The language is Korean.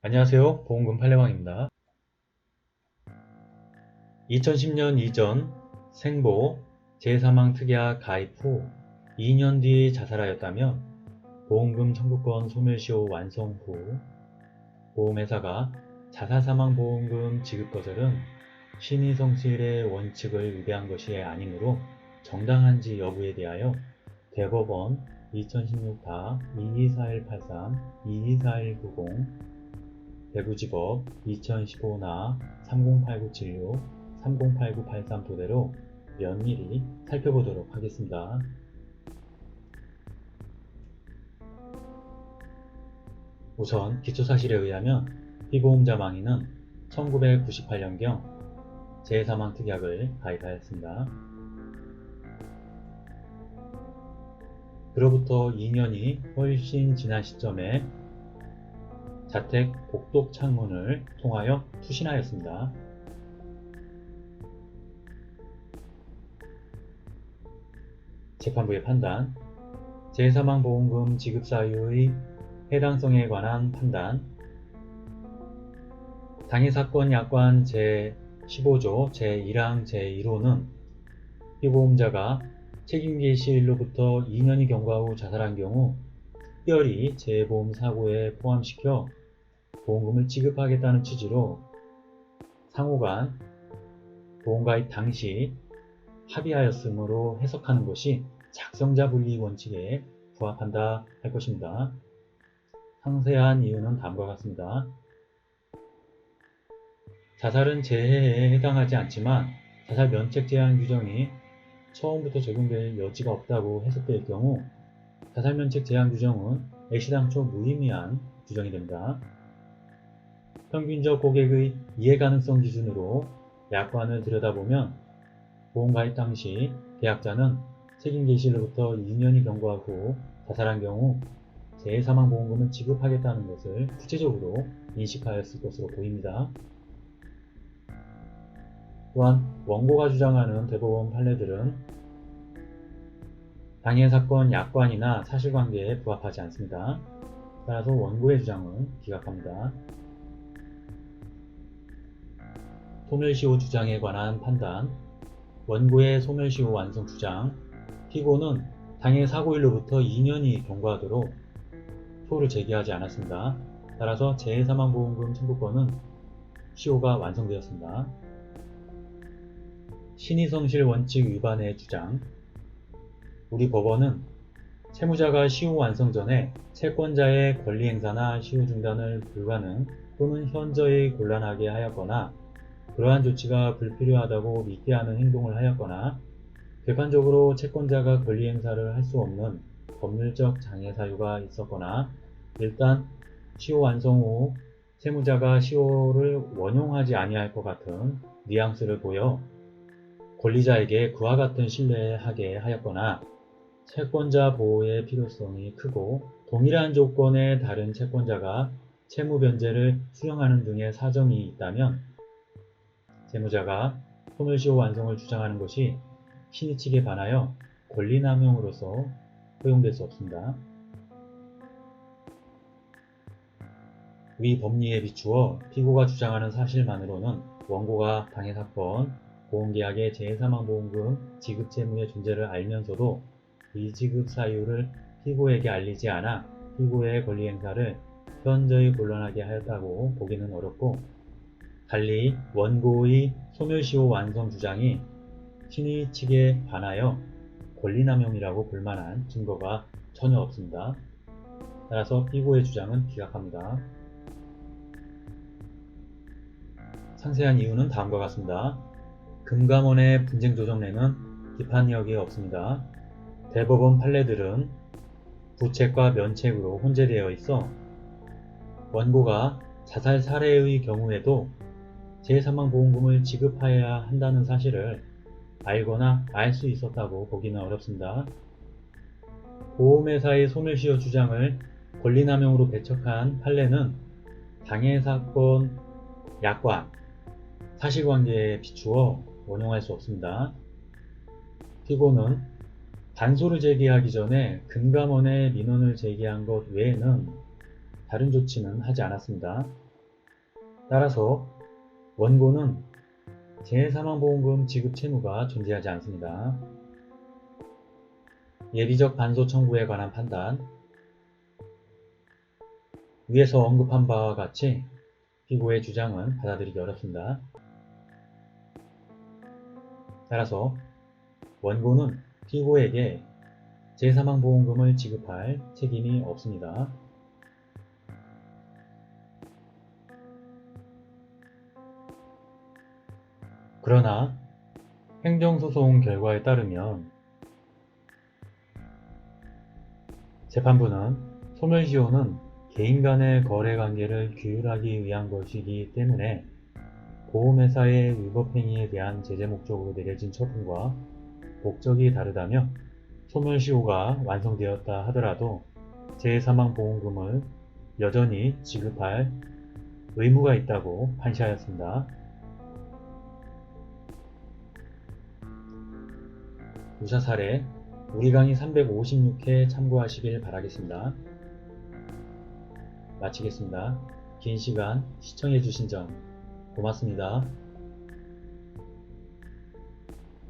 안녕하세요. 보험금 팔례방입니다. 2010년 이전 생보 재사망 특약 가입 후 2년 뒤 자살하였다면 보험금 청구권 소멸시효 완성 후 보험회사가 자살사망보험금 지급 거절은 신의성실의 원칙을 위배한 것이 아니므로 정당한지 여부에 대하여 대법원 2016-224183, 224190, 대구지법 2015나 308976, 308983 토대로 면밀히 살펴보도록 하겠습니다. 우선 기초사실에 의하면 피보험자 망인은 1998년경 재사망특약을 가입하였습니다. 그로부터 2년이 훨씬 지난 시점에 자택 복독 창문을 통하여 투신하였습니다. 재판부의 판단, 재사망보험금 지급 사유의 해당성에 관한 판단, 당해사건 약관 제15조 제1항 제1호는 피보험자가 책임기 시일로부터 2년이 경과 후 자살한 경우 특별히 재보험 사고에 포함시켜 보험금을 지급하겠다는 취지로 상호간 보험가입 당시 합의하였으므로 해석하는 것이 작성자 분리 원칙에 부합한다 할 것입니다. 상세한 이유는 다음과 같습니다. 자살은 재해에 해당하지 않지만 자살 면책 제한 규정이 처음부터 적용될 여지가 없다고 해석될 경우 자살 면책 제한 규정은 애시당초 무의미한 규정이 됩니다. 평균적 고객의 이해가능성 기준으로 약관을 들여다보면 보험가입 당시 계약자는 책임 개시일로부터 2년이 경과 후 자살한 경우 재해사망보험금을 지급하겠다는 것을 구체적으로 인식하였을 것으로 보입니다. 또한 원고가 주장하는 대법원 판례들은 당해사건 약관이나 사실관계에 부합하지 않습니다. 따라서 원고의 주장은 기각합니다. 소멸시효 주장에 관한 판단, 원고의 소멸시효 완성 주장, 피고는 당해 사고일로부터 2년이 경과하도록 소를 제기하지 않았습니다. 따라서 재해사망보험금 청구권은 시효가 완성되었습니다. 신의성실 원칙 위반의 주장, 우리 법원은 채무자가 시효 완성 전에 채권자의 권리 행사나 시효 중단을 불가능 또는 현저히 곤란하게 하였거나 그러한 조치가 불필요하다고 믿게 하는 행동을 하였거나 객관적으로 채권자가 권리 행사를 할 수 없는 법률적 장애 사유가 있었거나 일단 시효 완성 후 채무자가 시효를 원용하지 아니할 것 같은 뉘앙스를 보여 권리자에게 그와 같은 신뢰하게 하였거나 채권자 보호의 필요성이 크고 동일한 조건의 다른 채권자가 채무 변제를 수령하는 등의 사정이 있다면 채무자가 소멸시효 완성을 주장하는 것이 신의 측에 반하여 권리남용으로서 허용될 수 없습니다. 위 법리에 비추어 피고가 주장하는 사실만으로는 원고가 당해사건, 보험계약의 재해사망보험금 지급 채무의 존재를 알면서도 미지급 사유를 피고에게 알리지 않아 피고의 권리 행사를 현저히 곤란하게 하였다고 보기는 어렵고 달리 원고의 소멸시효 완성 주장이 신의 측에 반하여 권리남용이라고 볼 만한 증거가 전혀 없습니다. 따라서 피고의 주장은 기각합니다. 상세한 이유는 다음과 같습니다. 금감원의 분쟁조정례는 비판력이 없습니다. 대법원 판례들은 부책과 면책으로 혼재되어 있어 원고가 자살 사례의 경우에도 재해사망보험금을 지급해야 한다는 사실을 알거나 알 수 있었다고 보기는 어렵습니다. 보험회사의 소멸시효 주장을 권리남용으로 배척한 판례는 당해사건 약관, 사실관계에 비추어 원용할 수 없습니다. 피고는 단소를 제기하기 전에 금감원에 민원을 제기한 것 외에는 다른 조치는 하지 않았습니다. 따라서 원고는 재해사망보험금 지급 채무가 존재하지 않습니다. 예비적 반소 청구에 관한 판단. 위에서 언급한 바와 같이 피고의 주장은 받아들이기 어렵습니다. 따라서 원고는 피고에게 재해사망보험금을 지급할 책임이 없습니다. 그러나 행정소송 결과에 따르면 재판부는 소멸시효는 개인 간의 거래관계를 규율하기 위한 것이기 때문에 보험회사의 위법행위에 대한 제재 목적으로 내려진 처분과 목적이 다르다며 소멸시효가 완성되었다 하더라도 재해사망보험금을 여전히 지급할 의무가 있다고 판시하였습니다. 유사 사례 우리 강의 356회 참고하시길 바라겠습니다. 마치겠습니다. 긴 시간 시청해주신 점 고맙습니다.